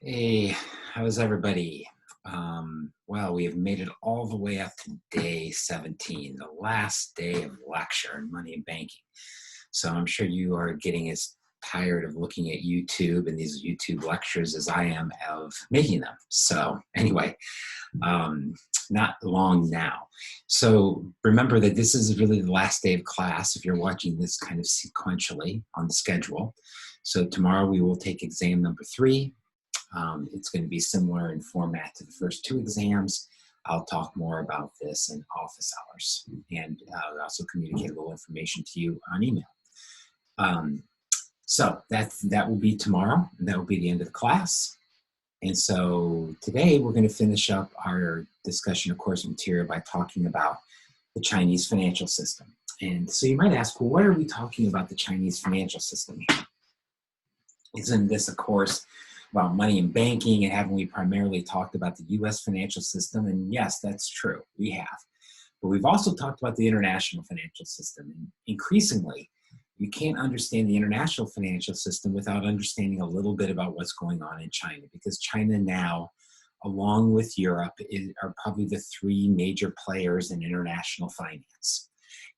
Hey, how's everybody? Well, we have made it all the way up to day 17, the last day of lecture in money and banking. So I'm sure you are getting as tired of looking at YouTube and these YouTube lectures as I am of making them. So anyway, um, not long now. So remember that this is really the last day of class if you're watching this kind of sequentially on the schedule. So tomorrow we will take exam number 3. It's going to be similar in format to the first 2 exams. I'll talk more about this in office hours, and I'll also communicate a little information to you on email. So that will be tomorrow, and that will be the end of the class. And so today we're going to finish up our discussion of course material by talking about the Chinese financial system. And so you might ask, well, what are we talking about the Chinese financial system here? Isn't this a course about money and banking, and haven't we primarily talked about the US financial system? And yes, that's true, we have. But we've also talked about the international financial system. And increasingly, you can't understand the international financial system without understanding a little bit about what's going on in China, because China now, along with Europe, are probably the 3 major players in international finance.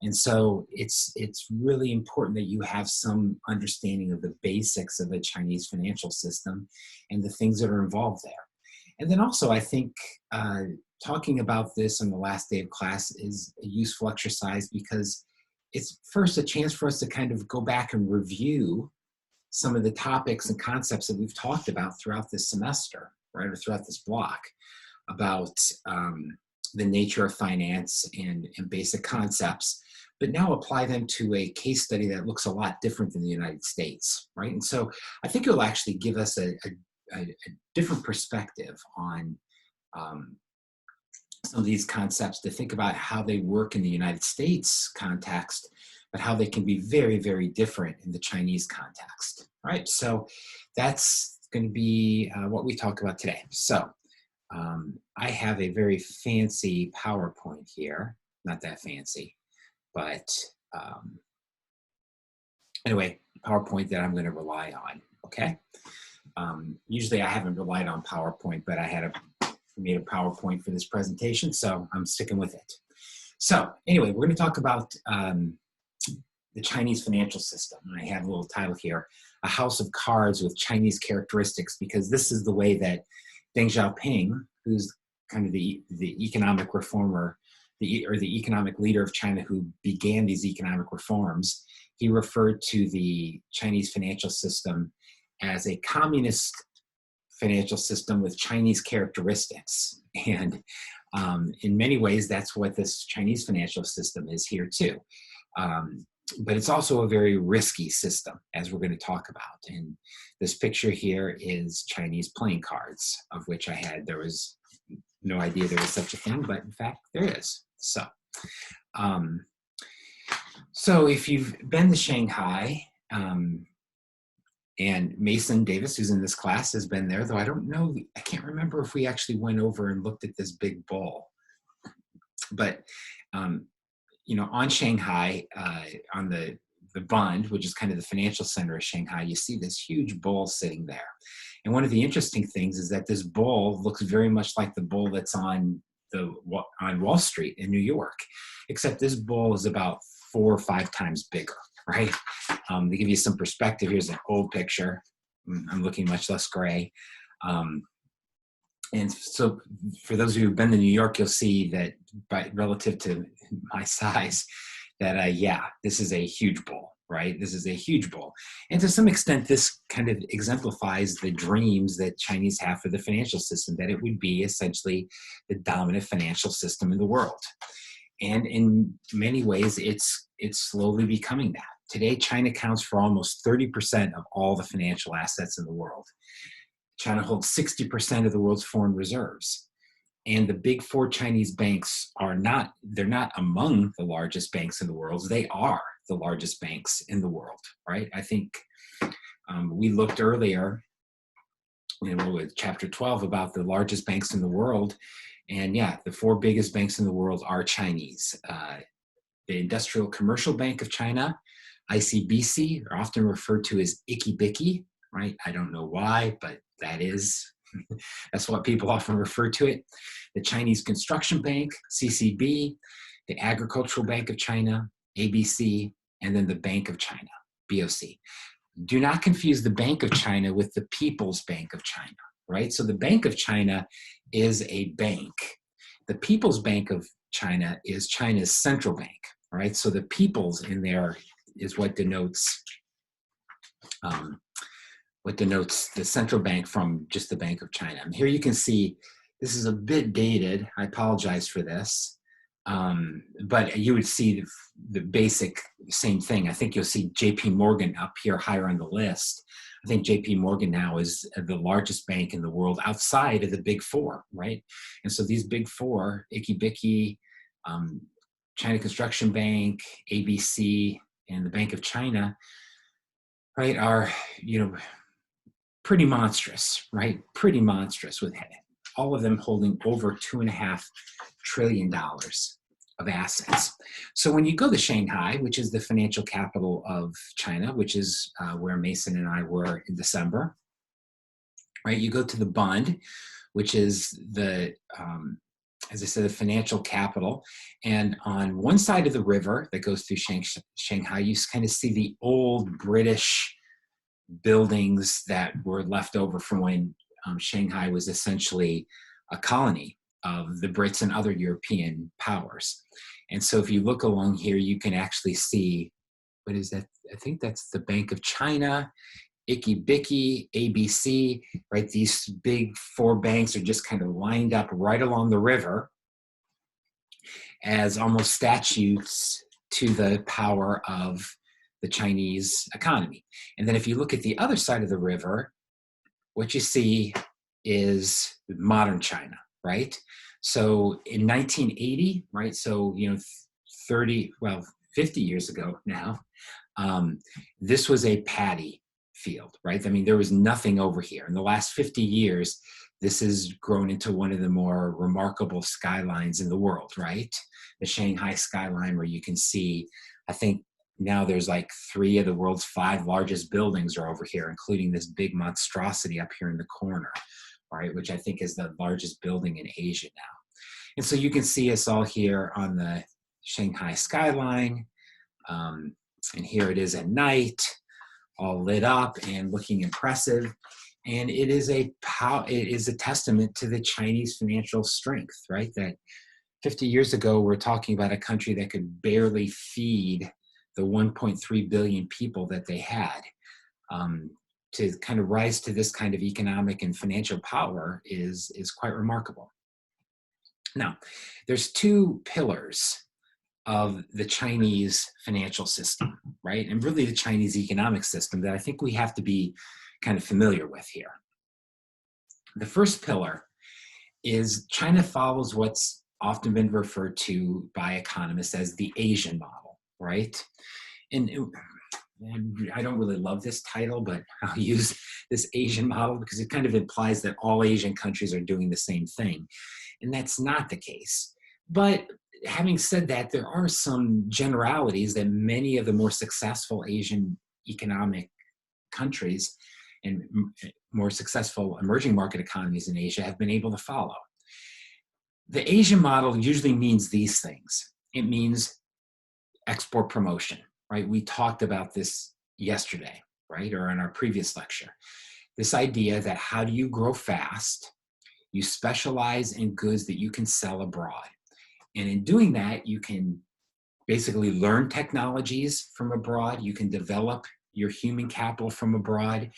And so it's really important that you have some understanding of the basics of the Chinese financial system and the things that are involved there. And then also, I think talking about this on the last day of class is a useful exercise because it's first a chance for us to kind of go back and review some of the topics and concepts that we've talked about throughout this semester, right, or throughout this block about the nature of finance and basic concepts, but now apply them to a case study that looks a lot different than the United States, right? And so I think it will actually give us a different perspective on some of these concepts to think about how they work in the United States context, but how they can be very, very different in the Chinese context, right? So that's going to be what we talk about today. So I have a very fancy PowerPoint here, not that fancy, but anyway, PowerPoint that I'm going to rely on, okay? Usually I haven't relied on PowerPoint, but I made a PowerPoint for this presentation, so I'm sticking with it. So anyway, we're going to talk about the Chinese financial system. And I have a little title here, A House of Cards with Chinese Characteristics, because this is the way that Deng Xiaoping, who's kind of the economic reformer, or the economic leader of China who began these economic reforms, he referred to the Chinese financial system as a communist financial system with Chinese characteristics. And in many ways, that's what this Chinese financial system is here too. But it's also a very risky system, as we're going to talk about. And this picture here is Chinese playing cards, of which there was no idea there was such a thing, but in fact, there is. So if you've been to Shanghai, and Mason Davis, who's in this class, has been there, though I can't remember if we actually went over and looked at this big bull. But, on Shanghai, on the Bund, which is kind of the financial center of Shanghai, you see this huge bull sitting there. And one of the interesting things is that this bull looks very much like the bull that's on Wall Street in New York, except this bull is about 4 or 5 times bigger, right? To give you some perspective, here's an old picture. I'm looking much less gray. And so for those of you who've been to New York, you'll see that relative to my size, that this is a huge bull, right? This is a huge bull. And to some extent, this kind of exemplifies the dreams that Chinese have for the financial system, that it would be essentially the dominant financial system in the world. And in many ways, it's slowly becoming that. Today, China accounts for almost 30% of all the financial assets in the world. China holds 60% of the world's foreign reserves. And the big 4 Chinese banks they're not among the largest banks in the world. They are the largest banks in the world, right? I think we looked earlier, with chapter 12 about the largest banks in the world. And the 4 biggest banks in the world are Chinese. The Industrial Commercial Bank of China, ICBC, are often referred to as Icky Bicky, right? I don't know why, but that's what people often refer to it. The Chinese Construction Bank, CCB, the Agricultural Bank of China, ABC, and then the Bank of China, BOC. Do not confuse the Bank of China with the People's Bank of China, right? So the Bank of China is a bank. The People's Bank of China is China's central bank, right? So the people's in there is what denotes the central bank from just the Bank of China. And here you can see, this is a bit dated. I apologize for this. But you would see the basic same thing. I think you'll see JP Morgan up here higher on the list. I think JP Morgan now is the largest bank in the world outside of the big four, right? And so these big four, Ikki-Bikki, China Construction Bank, ABC, and the Bank of China, right, are, pretty monstrous, right? Pretty monstrous, with all of them holding over $2.5 trillion of assets. So when you go to Shanghai, which is the financial capital of China, which is where Mason and I were in December, right? You go to the Bund, which is the, as I said, the financial capital. And on one side of the river that goes through Shanghai, you kind of see the old British buildings that were left over from when Shanghai was essentially a colony of the Brits and other European powers. And so if you look along here, you can actually see, what is that? I think that's the Bank of China, Ikki-Bikki, ABC, right? These big four banks are just kind of lined up right along the river as almost statues to the power of the Chinese economy. And then if you look at the other side of the river, what you see is modern China, right? So in 1980, right? So, 50 years ago now, this was a paddy field, right? I mean, there was nothing over here. In the last 50 years, this has grown into one of the more remarkable skylines in the world, right? The Shanghai skyline, where you can see, I think now there's like 3 of the world's 5 largest buildings are over here, including this big monstrosity up here in the corner, right? Which I think is the largest building in Asia now. And so you can see us all here on the Shanghai skyline. And here it is at night, all lit up and looking impressive. And it is a testament to the Chinese financial strength, right? That 50 years ago, we're talking about a country that could barely feed the 1.3 billion people that they had. To kind of rise to this kind of economic and financial power is quite remarkable. Now, there's 2 pillars of the Chinese financial system, right? And really the Chinese economic system that I think we have to be kind of familiar with here. The first pillar is China follows what's often been referred to by economists as the Asian model, right? And I don't really love this title, but I'll use this Asian model because it kind of implies that all Asian countries are doing the same thing. And that's not the case. But having said that, there are some generalities that many of the more successful Asian economic countries and more successful emerging market economies in Asia have been able to follow. The Asian model usually means these things. It means export promotion, right? We talked about this yesterday, right? Or in our previous lecture. This idea that how do you grow fast? You specialize in goods that you can sell abroad. And in doing that, you can basically learn technologies from abroad. You can develop your human capital from abroad.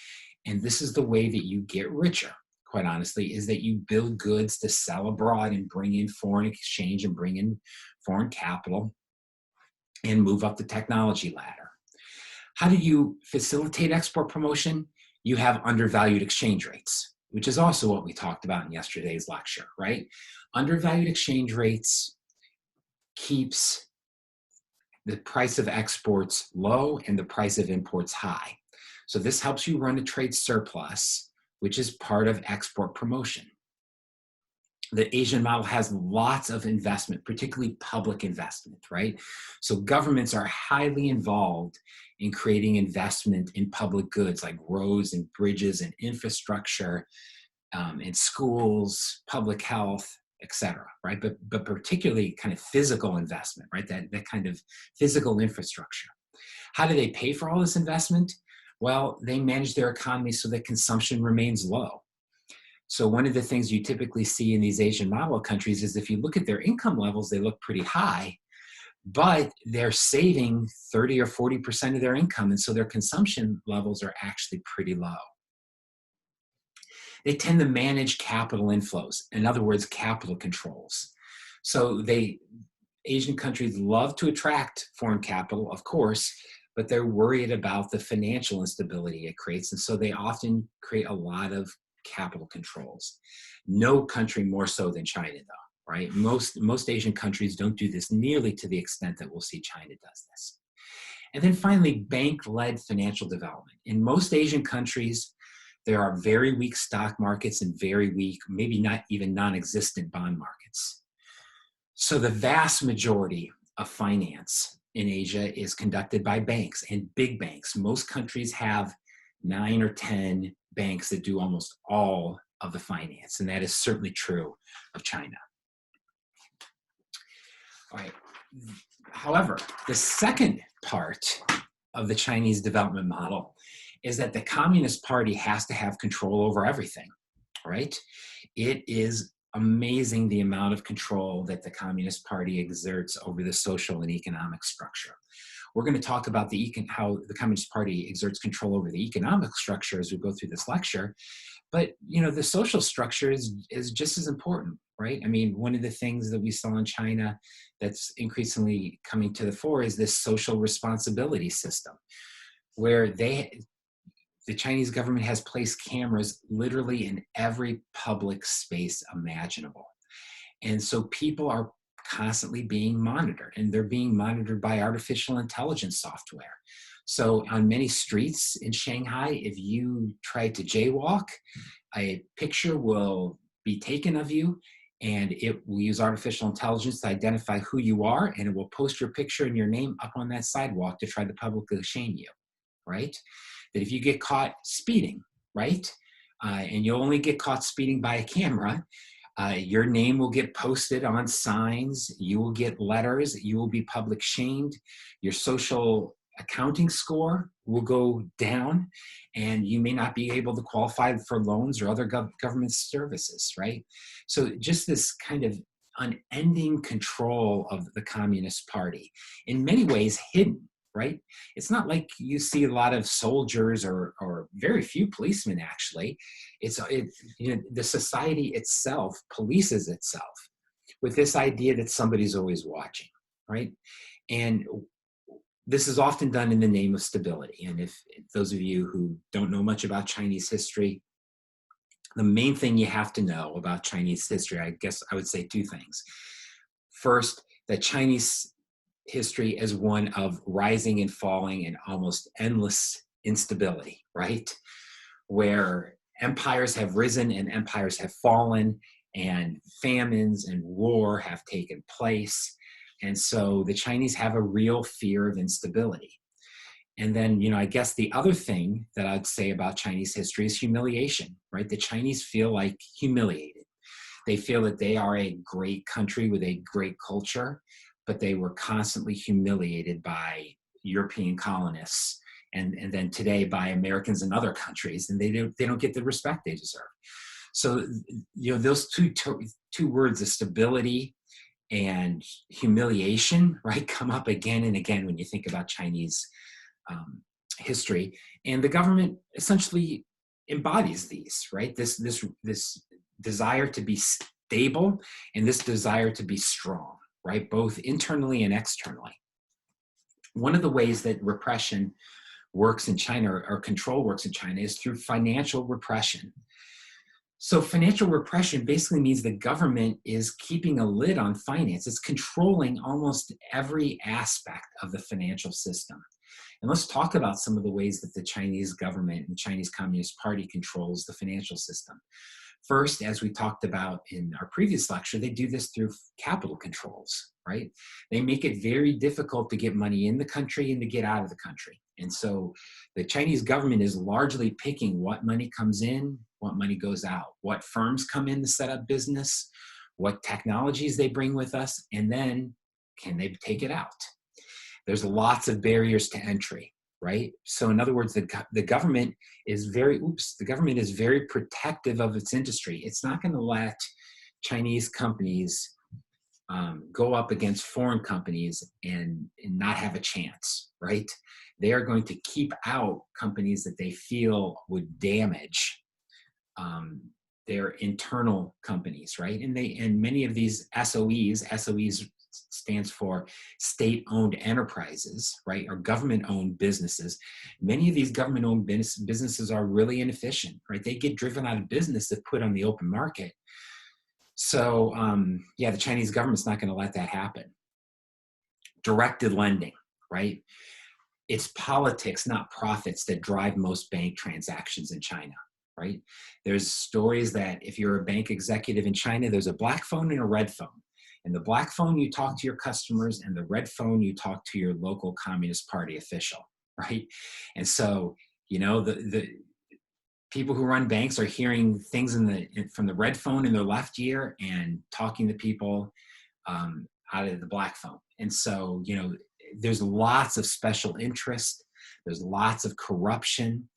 And this is the way that you get richer, quite honestly, is that you build goods to sell abroad and bring in foreign exchange and bring in foreign capital and move up the technology ladder. How do you facilitate export promotion? You have undervalued exchange rates, which is also what we talked about in yesterday's lecture, right? Undervalued exchange rates keeps the price of exports low and the price of imports high. So this helps you run a trade surplus, which is part of export promotion. The Asian model has lots of investment, particularly public investment, right? So governments are highly involved in creating investment in public goods like roads and bridges and infrastructure, in schools, public health, et cetera, right? But particularly kind of physical investment, right? That kind of physical infrastructure. How do they pay for all this investment? Well, they manage their economy so that consumption remains low. So one of the things you typically see in these Asian model countries is if you look at their income levels, they look pretty high, but they're saving 30 or 40% of their income. And so their consumption levels are actually pretty low. They tend to manage capital inflows. In other words, capital controls. So Asian countries love to attract foreign capital, of course, but they're worried about the financial instability it creates. And so they often create a lot of capital controls. No country more so than China, though, right? Most Asian countries don't do this nearly to the extent that we'll see China does this. And then finally, bank-led financial development. In most Asian countries, there are very weak stock markets and very weak, maybe not even non-existent bond markets. So the vast majority of finance in Asia is conducted by banks, and big banks. Most countries have 9 or 10 banks that do almost all of the finance, and that is certainly true of China. All right. However, the second part of the Chinese development model is that the Communist Party has to have control over everything, right? It is amazing the amount of control that the Communist Party exerts over the social and economic structure. We're going to talk about how the Communist Party exerts control over the economic structure as we go through this lecture. But, the social structure is just as important, right? I mean, one of the things that we saw in China that's increasingly coming to the fore is this social responsibility system, where the Chinese government has placed cameras literally in every public space imaginable. And so people are constantly being monitored, and they're being monitored by artificial intelligence software. So on many streets in Shanghai, if you try to jaywalk, a picture will be taken of you, and it will use artificial intelligence to identify who you are, and it will post your picture and your name up on that sidewalk to try to publicly shame you, right? That if you get caught speeding, right, and you'll only get caught speeding by a camera, your name will get posted on signs, you will get letters, you will be public shamed, your social accounting score will go down, and you may not be able to qualify for loans or other government services, right? So just this kind of unending control of the Communist Party, in many ways hidden, right? It's not like you see a lot of soldiers or very few policemen, actually. The society itself polices itself with this idea that somebody's always watching, right? And this is often done in the name of stability. And if those of you who don't know much about Chinese history, the main thing you have to know about Chinese history, I guess I would say two things. First, that Chinese history is one of rising and falling and almost endless instability, right? Where empires have risen and empires have fallen, and famines and war have taken place. And so the Chinese have a real fear of instability. And then, I guess the other thing that I'd say about Chinese history is humiliation, right? The Chinese feel like humiliated. They feel that they are a great country with a great culture, but they were constantly humiliated by European colonists, and then today by Americans in other countries, and they don't get the respect they deserve. So, those two words of stability and humiliation, right, come up again and again when you think about Chinese history. And the government essentially embodies these, right? This desire to be stable and this desire to be strong, right? Both internally and externally. One of the ways that repression works in China, or control works in China, is through financial repression. So financial repression basically means the government is keeping a lid on finance. It's controlling almost every aspect of the financial system. And let's talk about some of the ways that the Chinese government and Chinese Communist Party controls the financial system. First, as we talked about in our previous lecture, they do this through capital controls, right? They make it very difficult to get money in the country and to get out of the country. And so the Chinese government is largely picking what money comes in, what money goes out, what firms come in to set up business, what technologies they bring with us, and then can they take it out? There's lots of barriers to entry, right? So in other words, the government is very protective of its industry. It's not going to let Chinese companies go up against foreign companies and not have a chance, right? They are going to keep out companies that they feel would damage their internal companies, right? And many of these SOEs stands for state-owned enterprises, right, or government-owned businesses. Many of these government-owned businesses are really inefficient, right? They get driven out of business if put on the open market. So, yeah, the Chinese government's not going to let that happen. Directed lending, right? It's politics, not profits, that drive most bank transactions in China, right? There's stories that if you're a bank executive in China, there's a black phone and a red phone. And the black phone, you talk to your customers, and the red phone, you talk to your local Communist Party official, right? And so, you know, the people who run banks are hearing things from the red phone in their left ear and talking to people out of the black phone. And so, you know, there's lots of special interest, there's lots of corruption,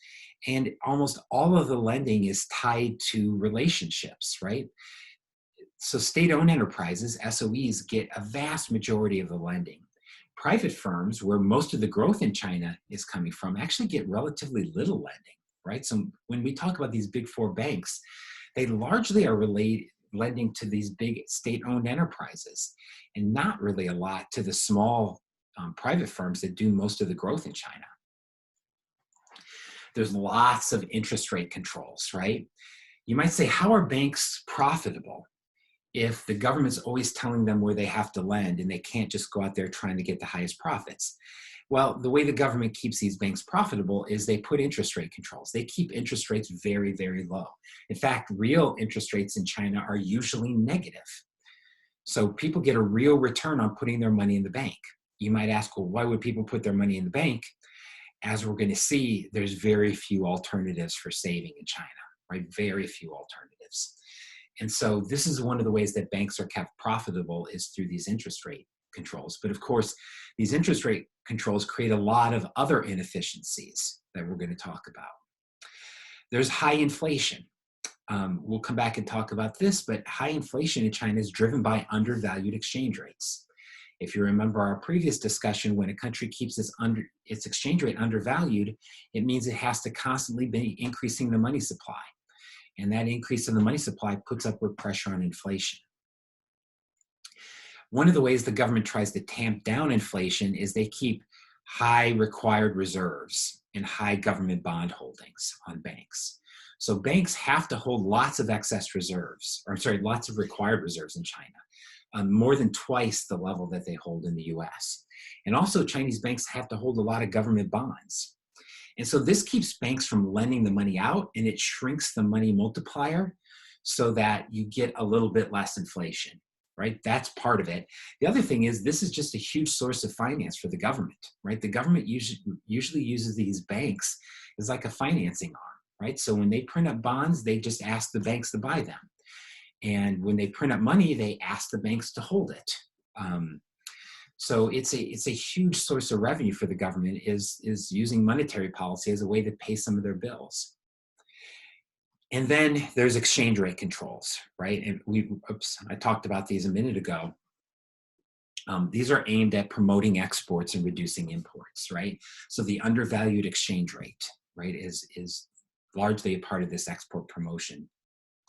and almost all of the lending is tied to relationships, right? So state-owned enterprises, SOEs, get a vast majority of the lending. Private firms, where most of the growth in China is coming from, actually get relatively little lending, right? So when we talk about these big four banks, they largely are lending to these big state-owned enterprises and not really a lot to the small private firms that do most of the growth in China. There's lots of interest rate controls, right? You might say, how are banks profitable if the government's always telling them where they have to lend and they can't just go out there trying to get the highest profits? Well, the way the government keeps these banks profitable is they put interest rate controls. They keep interest rates very, very low. In fact, real interest rates in China are usually negative. So people get a real return on putting their money in the bank. You might ask, well, why would people put their money in the bank? As we're going to see, there's very few alternatives for saving in China, right? Very few alternatives. And so this is one of the ways that banks are kept profitable, is through these interest rate controls. But of course, these interest rate controls create a lot of other inefficiencies that we're going to talk about. There's high inflation. We'll come back and talk about this, but high inflation in China is driven by undervalued exchange rates. If you remember our previous discussion, when a country keeps its exchange rate undervalued, it means it has to constantly be increasing the money supply. And that increase in the money supply puts upward pressure on inflation. One of the ways the government tries to tamp down inflation is they keep high required reserves and high government bond holdings on banks. So banks have to hold lots of excess reserves, lots of required reserves in China, more than twice the level that they hold in the US. And also Chinese banks have to hold a lot of government bonds. And so this keeps banks from lending the money out, and it shrinks the money multiplier so that you get a little bit less inflation, right? That's part of it. The other thing is, this is just a huge source of finance for the government, right? The government usually uses these banks as like a financing arm, right? So when they print up bonds, they just ask the banks to buy them. And when they print up money, they ask the banks to hold it. So it's a huge source of revenue for the government, is using monetary policy as a way to pay some of their bills. And then there's exchange rate controls, right? And I talked about these a minute ago. These are aimed at promoting exports and reducing imports, right? So the undervalued exchange rate, right, is largely a part of this export promotion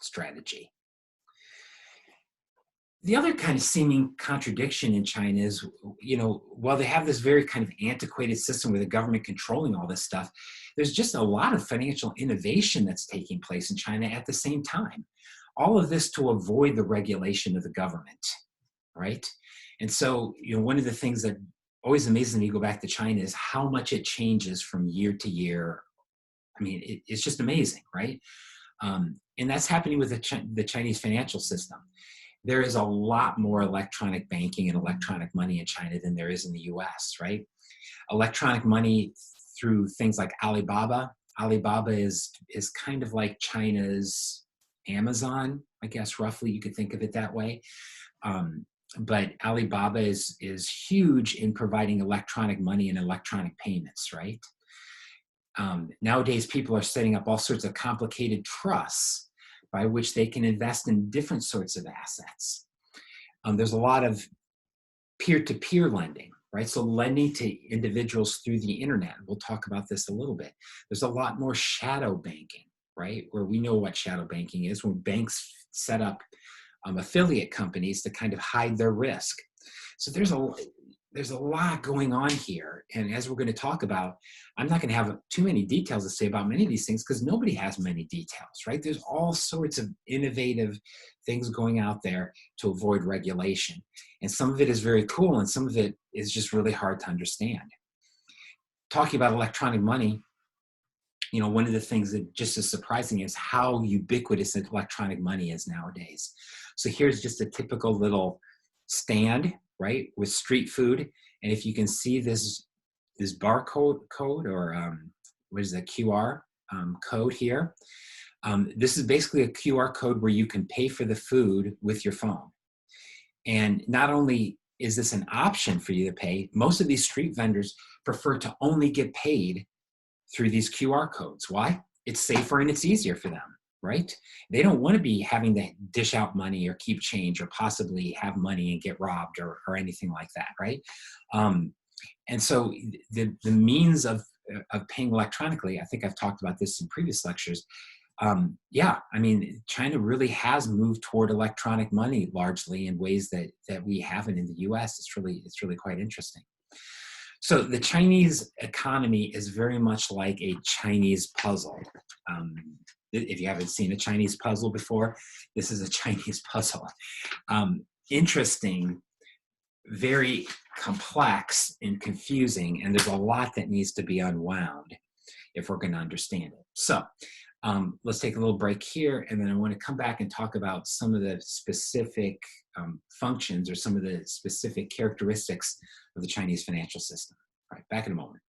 strategy. The other kind of seeming contradiction in China is, you know, while they have this very kind of antiquated system with the government controlling all this stuff, there's just a lot of financial innovation that's taking place in China at the same time. All of this to avoid the regulation of the government, right? And so, you know, one of the things that always amazes me, go back to China, is how much it changes from year to year. I mean, it's just amazing, right? And that's happening with the Chinese financial system. There is a lot more electronic banking and electronic money in China than there is in the US, right? Electronic money through things like Alibaba. Alibaba is kind of like China's Amazon, I guess, roughly. You could think of it that way. Um, but Alibaba is huge in providing electronic money and electronic payments, right? Nowadays, people are setting up all sorts of complicated trusts by which they can invest in different sorts of assets. There's a lot of peer-to-peer lending, right? So lending to individuals through the internet. We'll talk about this a little bit. There's a lot more shadow banking, right? Where we know what shadow banking is, when banks set up affiliate companies to kind of hide their risk. So there's a lot going on here. And as we're going to talk about, I'm not going to have too many details to say about many of these things because nobody has many details, right? There's all sorts of innovative things going out there to avoid regulation. And some of it is very cool and some of it is just really hard to understand. Talking about electronic money, you know, one of the things that just is surprising is how ubiquitous electronic money is nowadays. So here's just a typical little stand, right, with street food. And if you can see this barcode code, or what is that, QR code here, this is basically a QR code where you can pay for the food with your phone. And not only is this an option for you to pay, most of these street vendors prefer to only get paid through these QR codes. Why? It's safer and it's easier for them, right? They don't want to be having to dish out money or keep change or possibly have money and get robbed or anything like that, right? And so the means of paying electronically, I think I've talked about this in previous lectures. Yeah, I mean, China really has moved toward electronic money largely in ways that we haven't in the US. It's really quite interesting. So the Chinese economy is very much like a Chinese puzzle. If you haven't seen a Chinese puzzle before, this is a Chinese puzzle. Interesting, very complex and confusing, and there's a lot that needs to be unwound if we're going to understand it. So let's take a little break here, and then I want to come back and talk about some of the specific functions or some of the specific characteristics of the Chinese financial system. All right, back in a moment.